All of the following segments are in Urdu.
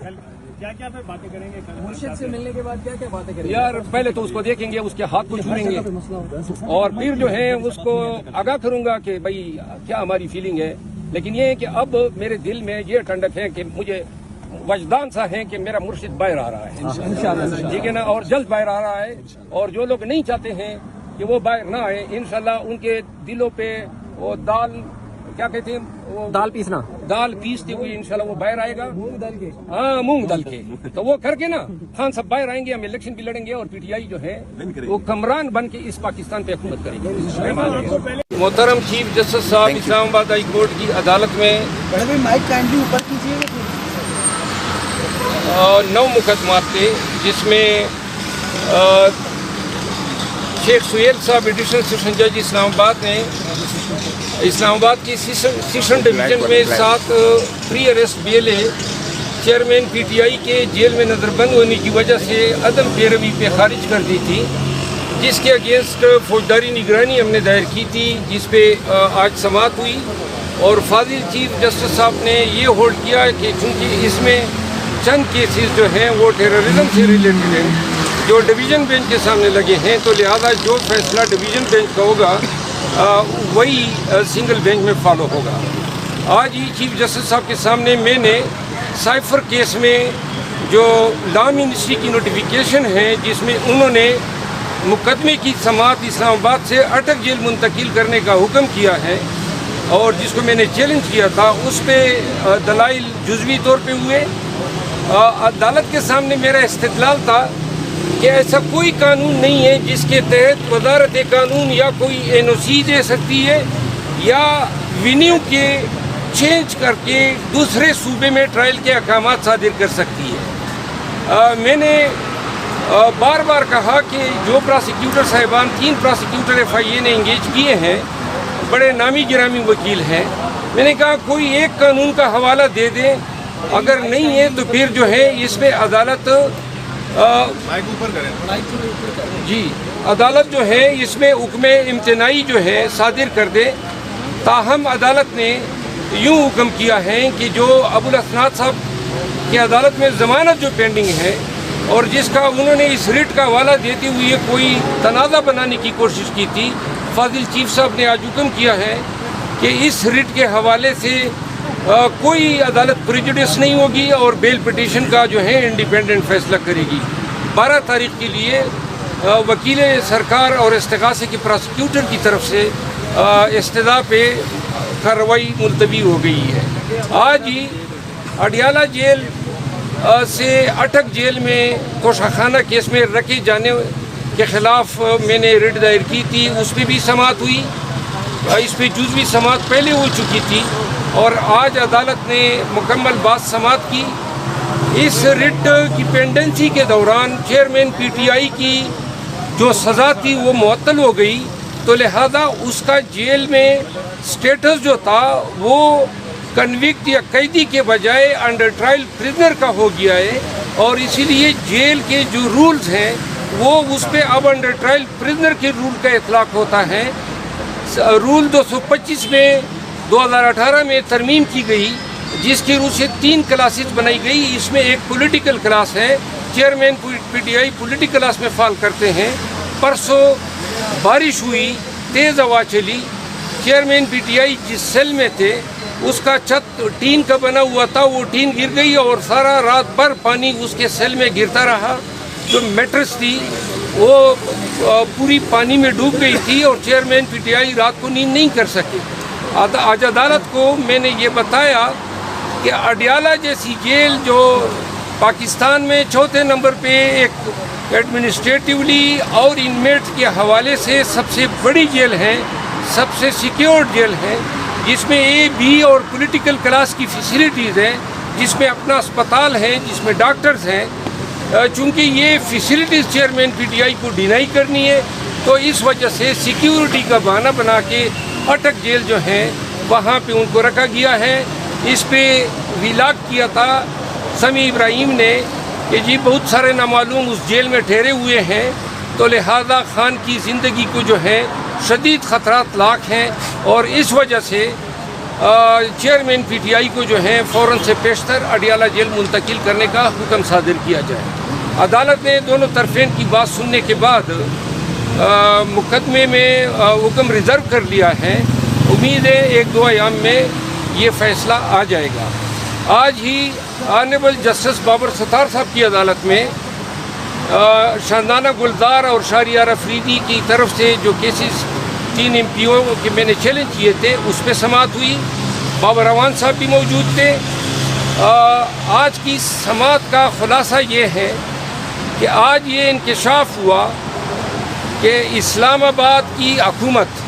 کیا کیا پھر باتیں کریں گے مرشد سے ملنے کے بعد کیا کیا باتیں کریں گے؟ یار پہلے تو اس کو دیکھیں گے, اس کے ہاتھ کو چھوئیں گے, اور پھر جو ہے اس کو آگاہ کروں گا کہ بھائی کیا ہماری فیلنگ ہے. لیکن یہ ہے کہ اب میرے دل میں یہ ٹھنڈک ہے کہ مجھے وجدان سا ہے کہ میرا مرشد باہر آ رہا ہے, ٹھیک ہے نا, اور جلد باہر آ رہا ہے. اور جو لوگ نہیں چاہتے ہیں کہ وہ باہر نہ آئے, انشاءاللہ ان کے دلوں پہ وہ دال کیا کہتے ہیں, وہ دال پیسنا, دال پیستے ہوئے انشاءاللہ وہ باہر آئے گا. مونگ دال کے. ہاں مونگ دال کے, تو وہ کر کے نا خان صاحب باہر آئیں گے, ہم الیکشن بھی لڑیں گے, اور پی ٹی آئی جو ہے وہ کمران بن کے اس پاکستان پہ حکومت کرے گی. محترم چیف جسٹس صاحب اسلام آباد ہائی کورٹ کی عدالت میں 9 مقدمات تھے, جس میں شیخ سہیل صاحب ایڈیشنل سیشن جج اسلام آباد نے اسلام آباد کی سیشن ڈویژن میں 7 pre arrest bail chairman P T I کے جیل میں نظر بند ہونے کی وجہ سے عدم پیروی پہ خارج کر دی تھی, جس کے اگینسٹ فوجداری نگرانی ہم نے دائر کی تھی, جس پہ آج سماعت ہوئی. اور فاضل چیف جسٹس صاحب نے یہ ہولڈ کیا کہ چونکہ اس میں چند کیسز جو ہیں وہ ٹیررزم سے ریلیٹڈ ہیں جو ڈویژن بینچ کے سامنے لگے ہیں, تو لہذا جو فیصلہ ڈویژن بینچ کا ہوگا وہی سنگل بینچ میں فالو ہوگا. آج ہی چیف جسٹس صاحب کے سامنے میں نے سائفر کیس میں جو لا منسٹری کی نوٹیفیکیشن ہے, جس میں انہوں نے مقدمے کی سماعت اسلام آباد سے اٹک جیل منتقل کرنے کا حکم کیا ہے, اور جس کو میں نے چیلنج کیا تھا, اس پہ دلائل جزوی طور پہ ہوئے. عدالت کے سامنے میرا استدلال تھا کہ ایسا کوئی قانون نہیں ہے جس کے تحت وزارت قانون یا کوئی این او سی دے سکتی ہے یا وینیو کے چینج کر کے دوسرے صوبے میں ٹرائل کے احکامات صادر کر سکتی ہے. میں نے بار بار کہا کہ جو پراسیکیوٹر صاحبان 3 پراسیکیوٹر ایف آئی اے نے انگیج کیے ہیں, بڑے نامی گرامی وکیل ہیں, میں نے کہا کوئی ایک قانون کا حوالہ دے دیں, اگر نہیں ہے تو پھر جو ہے اس میں عدالت عدالت جو ہے اس میں حکم امتناعی جو ہے صادر کر دے. تاہم عدالت نے یوں حکم کیا ہے کہ جو ابو الاسناد صاحب کی عدالت میں ضمانت جو پینڈنگ ہے, اور جس کا انہوں نے اس ریٹ کا حوالہ دیتے ہوئے کوئی تنازع بنانے کی کوشش کی تھی, فاضل چیف صاحب نے آج حکم کیا ہے کہ اس ریٹ کے حوالے سے کوئی عدالت پریجوڈس نہیں ہوگی, اور بیل پٹیشن کا جو ہے انڈیپینڈنٹ فیصلہ کرے گی. 12 تاریخ کے لیے وکیل سرکار اور استغاثے کے پراسیکیوٹر کی طرف سے استدعا پہ کارروائی ملتوی ہو گئی ہے. آج ہی اڈیالہ جیل سے اٹک جیل میں توشہ کیس میں رکھے جانے کے خلاف میں نے ریٹ دائر کی تھی, اس پہ بھی سماعت ہوئی. اس پہ جزوی سماعت پہلے ہو چکی تھی, اور آج عدالت نے مکمل بات سماعت کی. اس ریٹ کی پینڈنسی کے دوران چیئرمین پی ٹی آئی کی جو سزا تھی وہ معطل ہو گئی, تو لہذا اس کا جیل میں سٹیٹس جو تھا وہ کنوکٹ یا قیدی کے بجائے انڈر ٹرائل پرزنر کا ہو گیا ہے, اور اسی لیے جیل کے جو رولز ہیں وہ اس پہ اب انڈر ٹرائل پرزنر کے رول کا اطلاق ہوتا ہے. رول 225 میں 2018 میں ترمیم کی گئی, جس کی روح سے 3 کلاسز بنائی گئی. اس میں ایک پولیٹیکل کلاس ہے, چیئرمین پی ٹی آئی پولیٹیکل کلاس میں فال کرتے ہیں. پرسوں بارش ہوئی, تیز ہوا چلی, چیئرمین پی ٹی آئی جس سیل میں تھے اس کا چھت ٹین کا بنا ہوا تھا, وہ ٹین گر گئی اور سارا رات بھر پانی اس کے سیل میں گرتا رہا. جو میٹرس تھی وہ پوری پانی میں ڈوب گئی تھی, اور چیئرمین پی ٹی آئی رات کو نیند نہیں کر سکے. آج عدالت کو میں نے یہ بتایا کہ اڈیالہ جیسی جیل جو پاکستان میں 4تھے نمبر پہ ایک ایڈمنسٹریٹیولی اور انمیٹ کے حوالے سے سب سے بڑی جیل ہے, سب سے سیکیورڈ جیل ہے, جس میں اے بی اور پولیٹیکل کلاس کی فیسیلیٹیز ہیں, جس میں اپنا اسپتال ہے, جس میں ڈاکٹرز ہیں. چونکہ یہ فیسیلیٹیز چیئرمین پی ٹی آئی کو ڈینائی کرنی ہے, تو اس وجہ سے سیکیورٹی کا بہانہ بنا کے اٹک جیل جو ہے وہاں پہ ان کو رکھا گیا ہے. اس پہ ویلاگ کیا تھا سمیع ابراہیم نے کہ جی بہت سارے نامعلوم اس جیل میں ٹھہرے ہوئے ہیں, تو لہذا خان کی زندگی کو جو ہے شدید خطرات لاحق ہیں, اور اس وجہ سے چیئرمین پی ٹی آئی کو جو ہے فوراً سے پیشتر اڈیالہ جیل منتقل کرنے کا حکم صادر کیا جائے۔ عدالت نے دونوں طرفین کی بات سننے کے بعد مقدمے میں حکم ریزرو کر لیا ہے۔ امید ہے 1-2 ایام میں یہ فیصلہ آ جائے گا۔ آج ہی آنریبل جسٹس بابر ستار صاحب کی عدالت میں شاندانہ گلزار اور شہریار افریدی کی طرف سے جو کیسز 3 MP کے میں نے چیلنج کیے تھے اس پہ سماعت ہوئی۔ بابر اعوان صاحب بھی موجود تھے۔ آج کی سماعت کا خلاصہ یہ ہے کہ آج یہ انکشاف ہوا کہ اسلام آباد کی حکومت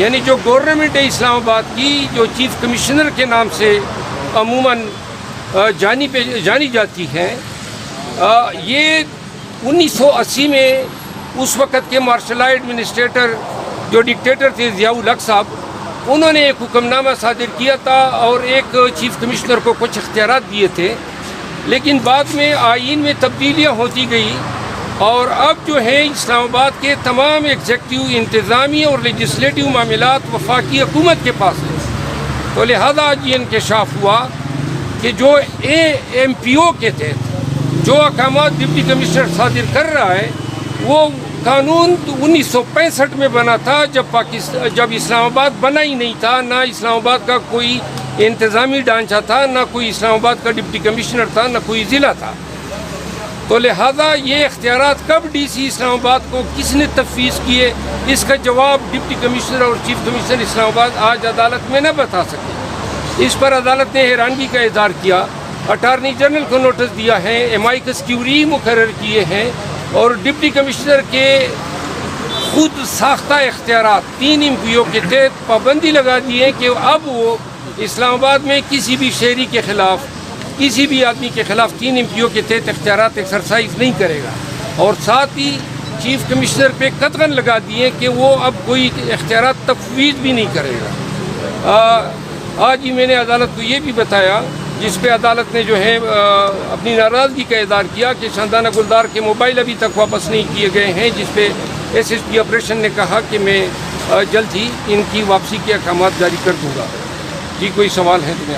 یعنی جو گورنمنٹ ہے اسلام آباد کی جو چیف کمشنر کے نام سے عموماً جانی جاتی ہے، یہ 1980 میں اس وقت کے مارشل ایڈمنسٹریٹر جو ڈکٹیٹر تھے ضیاء الحق صاحب، انہوں نے ایک حکم نامہ صادر کیا تھا اور ایک چیف کمشنر کو کچھ اختیارات دیے تھے، لیکن بعد میں آئین میں تبدیلیاں ہوتی گئی اور اب جو ہے اسلام آباد کے تمام ایگزیکٹو انتظامی اور لیجسلیٹو معاملات وفاقی حکومت کے پاس ہیں۔ تو لہذا آج یہ انکشاف ہوا کہ جو AMPO کے تحت جو احکامات ڈپٹی کمشنر صادر کر رہا ہے وہ قانون 1965 میں بنا تھا جب اسلام آباد بنا ہی نہیں تھا، نہ اسلام آباد کا کوئی انتظامی ڈھانچہ تھا، نہ کوئی اسلام آباد کا ڈپٹی کمشنر تھا، نہ کوئی ضلع تھا۔ تو لہذا یہ اختیارات کب DC اسلام آباد کو کس نے تفویض کیے، اس کا جواب ڈپٹی کمشنر اور چیف کمشنر اسلام آباد آج عدالت میں نہ بتا سکے۔ اس پر عدالت نے حیرانگی کا اظہار کیا، اٹارنی جنرل کو نوٹس دیا ہے، امائکس کیوری مقرر کیے ہیں اور ڈپٹی کمشنر کے خود ساختہ اختیارات 3 MPO کے تحت پابندی لگا دی ہے کہ اب وہ اسلام آباد میں کسی بھی شہری کے خلاف، کسی بھی آدمی کے خلاف 3 MPO کے تحت اختیارات ایکسرسائز نہیں کرے گا، اور ساتھ ہی چیف کمشنر پہ قطعاً لگا دیے کہ وہ اب کوئی اختیارات تفویض بھی نہیں کرے گا۔ آج ہی میں نے عدالت کو یہ بھی بتایا، جس پہ عدالت نے جو ہے اپنی ناراضگی کا اظہار کیا کہ شاندانہ گلزار کے موبائل ابھی تک واپس نہیں کیے گئے ہیں، جس پہ SSP آپریشن نے کہا کہ میں جلد ہی ان کی واپسی کے احکامات جاری کر دوں گا۔ جی کوئی سوال ہے تو میں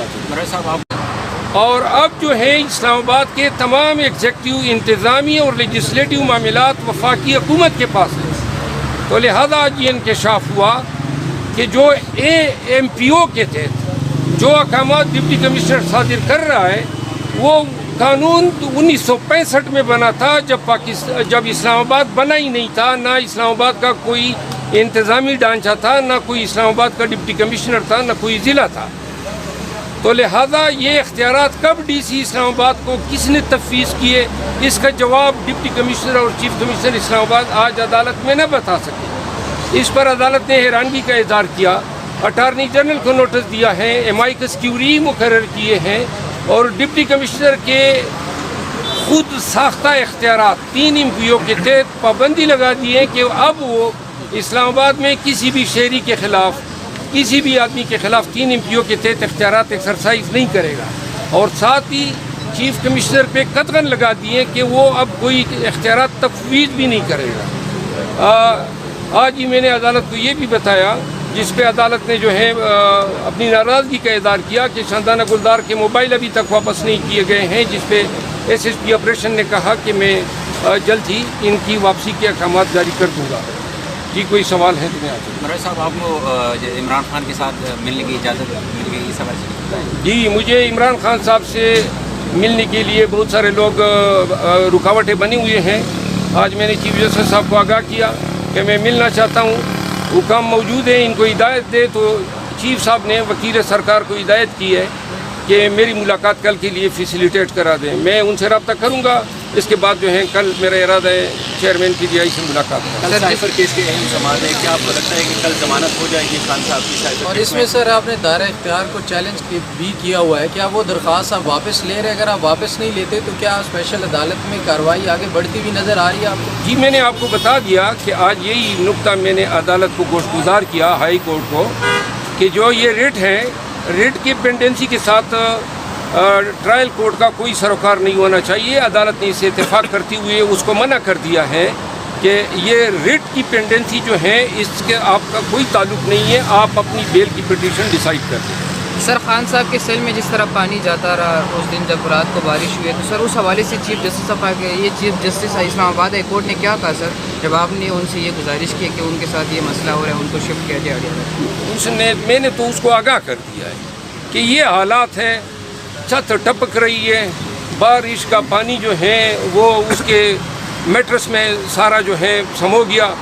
آپ اور اب جو ہے اسلام آباد کے تمام ایگزیکٹو انتظامی اور لیجسلیٹو معاملات وفاقی حکومت کے پاس ہیں۔ تو لہذا آج یہ انکشاف ہوا کہ جو AMPO کے تحت جو احکامات ڈپٹی کمشنر صادر کر رہا ہے وہ قانون 1965 میں بنا تھا جب اسلام آباد بنا ہی نہیں تھا، نہ اسلام آباد کا کوئی انتظامی ڈھانچہ تھا، نہ کوئی اسلام آباد کا ڈپٹی کمشنر تھا، نہ کوئی ضلع تھا۔ تو لہذا یہ اختیارات کب DC اسلام آباد کو کس نے تفویض کیے، اس کا جواب ڈپٹی کمشنر اور چیف کمشنر اسلام آباد آج عدالت میں نہ بتا سکے۔ اس پر عدالت نے حیرانگی کا اظہار کیا، اٹارنی جنرل کو نوٹس دیا ہے، امائکس کیوری مقرر کیے ہیں اور ڈپٹی کمشنر کے خود ساختہ اختیارات 3 MPO کے تحت پابندی لگا دی ہے کہ اب وہ اسلام آباد میں کسی بھی شہری کے خلاف، کسی بھی آدمی کے خلاف 3 MPO کے تحت اختیارات ایکسرسائز نہیں کرے گا، اور ساتھ ہی چیف کمشنر پہ قطعاً لگا دیے کہ وہ اب کوئی اختیارات تفویض بھی نہیں کرے گا۔ آج ہی میں نے عدالت کو یہ بھی بتایا، جس پہ عدالت نے جو ہے اپنی ناراضگی کا اظہار کیا کہ شاندانہ گلزار کے موبائل ابھی تک واپس نہیں کیے گئے ہیں، جس پہ SSP آپریشن نے کہا کہ میں جلد ہی ان کی واپسی کے احکامات جاری کر دوں گا۔ جی کوئی سوال ہے تو میں مراد صاحب آپ کو عمران خان کے ساتھ ملنے کی اجازت مل گئی اس حوالے سے بتائیں۔ جی مجھے عمران خان صاحب سے ملنے کے لیے بہت سارے لوگ رکاوٹیں بنی ہوئے ہیں۔ آج میں نے چیف جسٹس صاحب کو آگاہ کیا کہ میں ملنا چاہتا ہوں، حکام موجود ہیں، ان کو ہدایت دے، تو چیف صاحب نے وکیل سرکار کو ہدایت کی ہے کہ میری ملاقات کل کے لیے فیسیلیٹیٹ کرا دیں۔ میں ان سے رابطہ کروں گا، اس کے بعد جو ہے کل میرا ارادہ ہے چیئرمین PTI سے ملاقات کرنا۔ کل سائفر کیس کے اہم سوال ہے، کیا آپ کو لگتا ہے کہ کل ضمانت ہو جائے گی خان صاحب کی سائفر اور اس میں سر آپ نے دائرہ اختیار کو چیلنج بھی کیا ہوا ہے، کیا وہ درخواست آپ واپس لے رہے ہیں؟ اگر آپ واپس نہیں لیتے تو کیا اسپیشل عدالت میں کارروائی آگے بڑھتی ہوئی نظر آ رہی ہے آپ کو؟ جی میں نے آپ کو بتا دیا کہ آج یہی نقطہ میں نے عدالت کو گوشگزار کیا، ہائی کورٹ کو، کہ جو یہ ریٹ ہے، ریٹ کی پینڈنسی کے ساتھ ٹرائل کورٹ کا کوئی سروکار نہیں ہونا چاہیے۔ عدالت نے اسے اتفاق کرتے ہوئے اس کو منع کر دیا ہے، کہ یہ ریٹ کی پینڈنسی جو ہے اس کے آپ کا کوئی تعلق نہیں ہے، آپ اپنی بیل کی پٹیشن ڈیسائیڈ کر دیں۔ سر خان صاحب کے سیل میں جس طرح پانی جاتا رہا اس دن جب رات کو بارش ہوئی ہے، تو سر اس حوالے سے چیف جسٹس صاحب کہ یہ چیف جسٹس اسلام آباد ہائی کورٹ نے کیا کہا سر جب آپ نے ان سے یہ گزارش کی کہ ان کے ساتھ یہ مسئلہ ہو رہا ہے ان کو شفٹ کیا جائے؟ میں نے تو اس کو آگاہ کر دیا ہے کہ یہ حالات ہے، چھت ٹپک رہی ہے، بارش کا پانی جو ہے وہ اس کے میٹرس میں سارا جو ہے سمو گیا،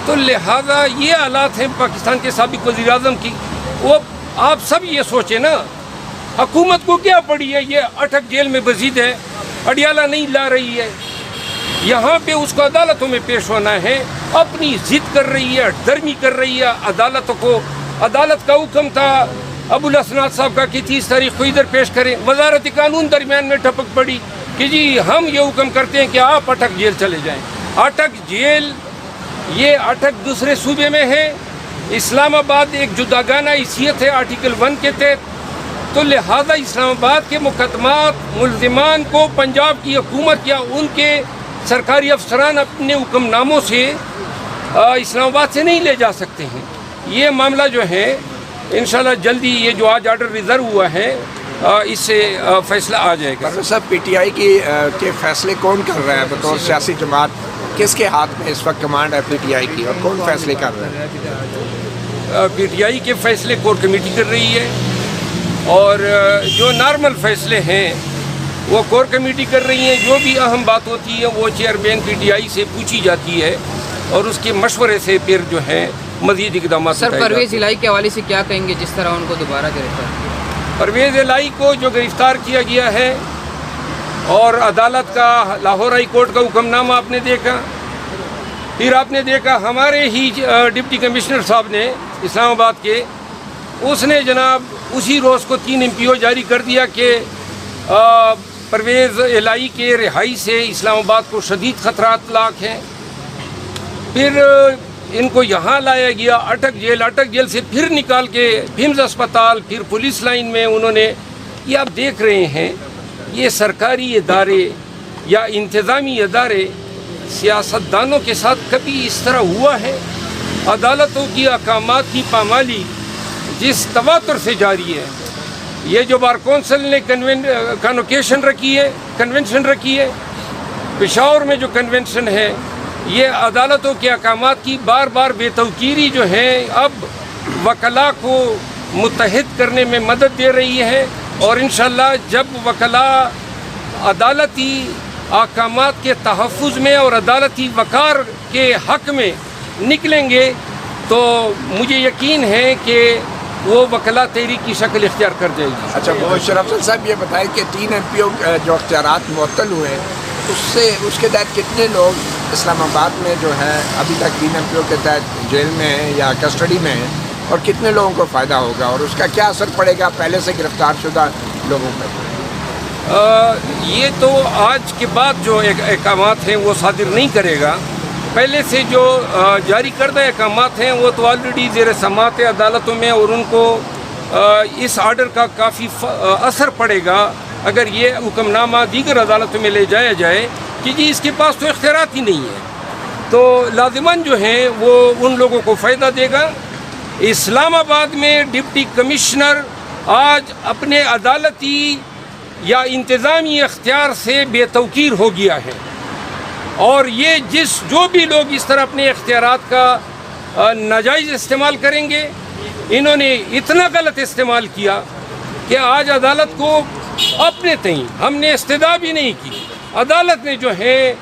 تو لہذا یہ حالات ہیں پاکستان کے سابق وزیر اعظم کی۔ وہ آپ سب یہ سوچیں نا، حکومت کو کیا پڑی ہے، یہ اٹک جیل میں بزید ہے، اڈیالہ نہیں لا رہی ہے، یہاں پہ اس کو عدالتوں میں پیش ہونا ہے، اپنی ضد کر رہی ہے، درمی کر رہی ہے عدالتوں کو۔ عدالت کا حکم تھا ابو الاسناد صاحب کا کہ 30 تاریخ کو ادھر پیش کریں، وزارت قانون درمیان میں ٹپک پڑی کہ جی ہم یہ حکم کرتے ہیں کہ آپ اٹک جیل چلے جائیں۔ اٹک جیل، یہ اٹک دوسرے صوبے میں ہے، اسلام آباد ایک جداگانہ حیثیت ہے آرٹیکل 1 کے تحت، تو لہذا اسلام آباد کے مقدمات ملزمان کو پنجاب کی حکومت یا ان کے سرکاری افسران اپنے حکم ناموں سے اسلام آباد سے نہیں لے جا سکتے ہیں۔ یہ معاملہ جو ہے انشاءاللہ جلدی، یہ جو آج آرڈر ریزرو ہوا ہے اس سے فیصلہ آ جائے گا۔ پروفیسر صاحب، پی ٹی آئی کے فیصلے کون کر رہا ہے بطور سیاسی جماعت؟ کس کے ہاتھ میں اس وقت کمانڈ ہے پی ٹی آئی کی، اور کون فیصلے کر رہا ہے؟ پی ٹی آئی کے فیصلے کور کمیٹی کر رہی ہے، اور جو نارمل فیصلے ہیں وہ کور کمیٹی کر رہی ہیں۔ جو بھی اہم بات ہوتی ہے وہ چیئرمین پی ٹی آئی سے پوچھی جاتی ہے، اور اس کے مشورے سے پھر جو ہے مزید اقدامات سر پرویز الہی کے حوالے سے کیا کہیں گے جس طرح ان کو دوبارہ گرفتار کیا؟ پرویز الہی کو جو گرفتار کیا گیا ہے، اور عدالت کا لاہور ہائی کورٹ کا حکم نامہ آپ نے دیکھا، پھر آپ نے دیکھا ہمارے ہی ڈپٹی کمشنر صاحب نے اسلام آباد کے، اس نے جناب اسی روز کو 3 MPO جاری کر دیا کہ پرویز الہی کے رہائی سے اسلام آباد کو شدید خطرات لاحق ہیں۔ پھر ان کو یہاں لایا گیا اٹک جیل سے پھر نکال کے بھیمز اسپتال، پھر پولیس لائن میں انہوں نے، یہ آپ دیکھ رہے ہیں یہ سرکاری ادارے یا انتظامی ادارے سیاستدانوں کے ساتھ کبھی اس طرح ہوا ہے؟ عدالتوں کی احکامات کی پامالی جس تواتر سے جاری ہے، یہ جو بار کونسل نے کنونشن رکھی ہے، پشاور میں جو کنونشن ہے، یہ عدالتوں کے احکامات کی بار بار بے توقیری جو ہے اب وکلاء کو متحد کرنے میں مدد دے رہی ہے، اور انشاءاللہ جب وکلاء عدالتی احکامات کے تحفظ میں اور عدالتی وقار کے حق میں نکلیں گے تو مجھے یقین ہے کہ وہ وکلاء تحریک کی شکل اختیار کر جائے گی۔ اچھا، مبشر افضل صاحب یہ بتائیں کہ 3 MPO جو اختیارات معطل ہوئے اس کے تحت کتنے لوگ اسلام آباد میں جو ہے ابھی تک 3 MPO کے تحت جیل میں ہیں یا کسٹڈی میں ہیں، اور کتنے لوگوں کو فائدہ ہوگا، اور اس کا کیا اثر پڑے گا پہلے سے گرفتار شدہ لوگوں پر؟ یہ تو آج کے بعد جو احکامات ہیں وہ صادر نہیں کرے گا، پہلے سے جو جاری کردہ احکامات ہیں وہ تو آلریڈی زیر سماعت ہے عدالتوں میں، اور ان کو اس آرڈر کا کافی اثر پڑے گا اگر یہ حکم نامہ دیگر عدالتوں میں لے جایا جائے کہ جی اس کے پاس تو اختیارات ہی نہیں ہے، تو لازماً جو ہیں وہ ان لوگوں کو فائدہ دے گا۔ اسلام آباد میں ڈپٹی کمشنر آج اپنے عدالتی یا انتظامی اختیار سے بے توقیر ہو گیا ہے، اور یہ جو بھی لوگ اس طرح اپنے اختیارات کا ناجائز استعمال کریں گے، انہوں نے اتنا غلط استعمال کیا کہ آج عدالت کو اپنے تئیں ہم نے استدعا بھی نہیں کی، عدالت نے جو ہے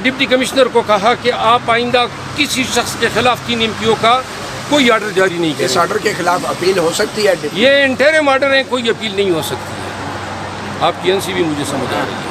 ڈپٹی کمشنر کو کہا کہ آپ آئندہ کسی شخص کے خلاف 3 MPO کا کوئی آرڈر جاری نہیں کریں۔ اس آرڈر کے خلاف اپیل ہو سکتی ہے؟ یہ انٹرم آرڈر ہے، کوئی اپیل نہیں ہو سکتی ہے۔ آپ کی NC بھی مجھے سمجھ آ رہی ہے۔